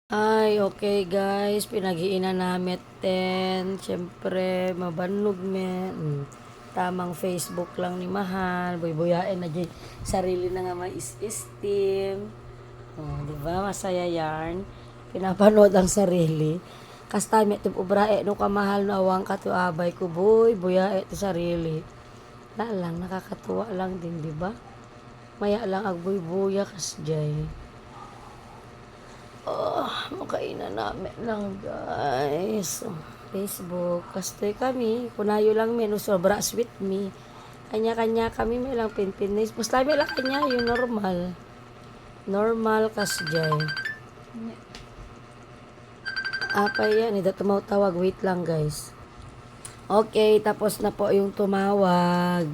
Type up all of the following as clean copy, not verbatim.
Ay, okay guys, pinagiinan namin ten. Siyempre, mabannog men. Tamang Facebook lang ni Mahal. Buy-buyain na dyan. Sarili na nga may is-esteem. Oh, di ba? Masaya yarn. Pinapanood ang sarili. Kasta mi ito ubrae no kamahal na awang katuabay ko. Boy, buyae ito sarili. Lang, nakakatuwa lang din, di ba? Maya lang agbuy-buya kasjay. Mukainan namin lang guys. Facebook. Kastoy kami. Kunayo lang men. Sobra sweet me. Kanya-kanya kami. May lang pinpinis. Mas lami lang kanya. Yung normal. Normal kasjay. Apa yan. Ida tumawag. Wait lang guys. Okay. Tapos na po yung tumawag.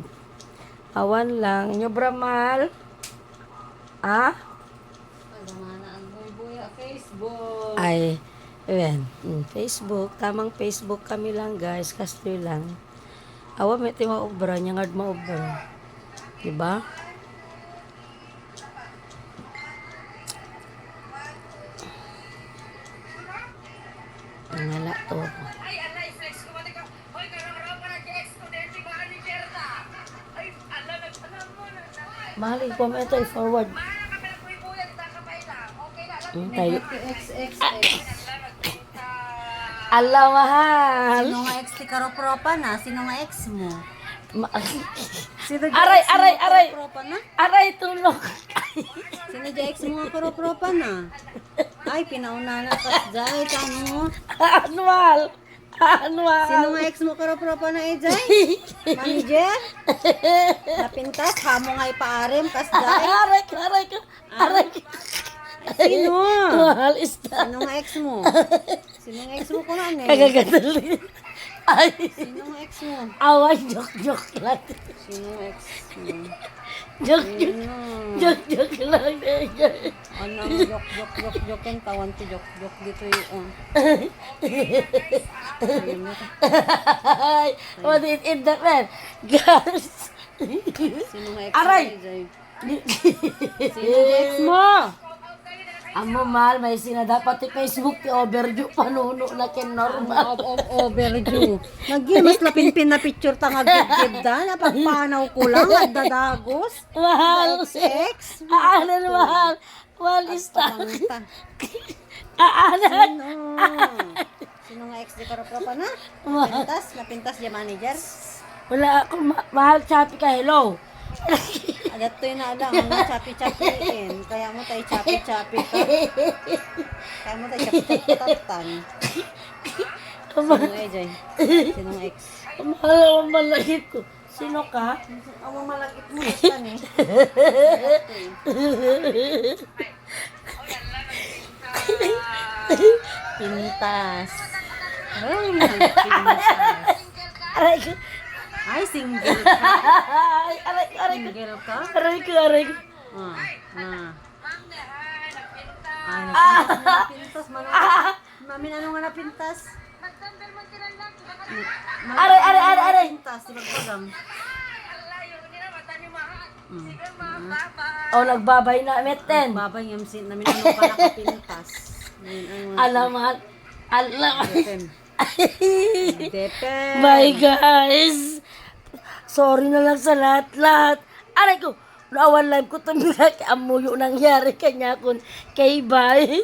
Awan lang. Inyo bramal. Ah? Facebook. Ay, ayan. Facebook. Tamang Facebook kami lang, guys. Kastoy lang. Awa, may ito maubra. Nyangad maubra. Diba? Nangala to. Ay, alay, flex ko mati ka. Hoy, karang-karang pa nag-ex ko din, di ba ni Jerta? Ay, ala, nag-alam mo na. Mahal, i-comment ito, i-forward. Mahal na kami nagpuy-puyan, kita ka pa ila. Okay na, alam mo. Tayo. XXX. Ala, mahal. Sino nga ex ti karopropa na? Sino nga ex mo? Ma- Sino nga Aray, ex mo aray, nga aray. karopropa na? Aray, tulog. Sino nga ex mo nga karopropa na? Ay, pinauna na kas Jai, kamo. Anual. Anual. Sino nga ex mo karopropa na eh, Jai? Manager? Napintas, hamo nga ipaarim, kas Jai. Aray ka, aray ka. Aray ka. Sino? Mahal, ista. Sino nga ex mo? Sino nga ex mo ko na eh? Kagagadali. Ay. Sino nga ex mo? Awan, joke lang. Sino nga ex mo? Joke Sino? lang. Ano, joke yung tawan ti joke dito yung Ay, what did it that man? Guys. Sino nga ex Aray! mo, Jai? Sino nga ex mo? Amo mal, may sina dapat ti Facebook ti overdue panuno na ken normal. Overdue. Mas lapin-pin na picture tanga gib da, napagpanaw ko lang, nagdadagos. Mahal. Ex? Aanan mahal. Mahal ista. Pangita. Aanan. Sino nga ex di karopropa na? Napintas di manager. Wala ako mahal chapi ka hello. Agat to yung naalang, ang chapi-chapiin. Kaya mo tayo chapi-chapi ka. Kaya mo tayo chapi-chapi tatan. Sino nga Jai? Sino nga ex? Mahal ako malagit ko. Sino ka? Ang malagit mo, basta ni. Pintas. Ay, pintas. Aray ko. Ay, single ka. Aray ko. Single ka? Aray ko. Ay, napintas. Mami, ano nga napintas? Aray. Pintas, di magpagam. O, nagbabay na, meten. Babay yung sin namin ano ka nakapintas. Alamat. Depen. Depen. My guys. Sorry na lang sa lahat. Aray ko. Naawan live ko ito nila. Amuyo nangyari kanya kun kay bye.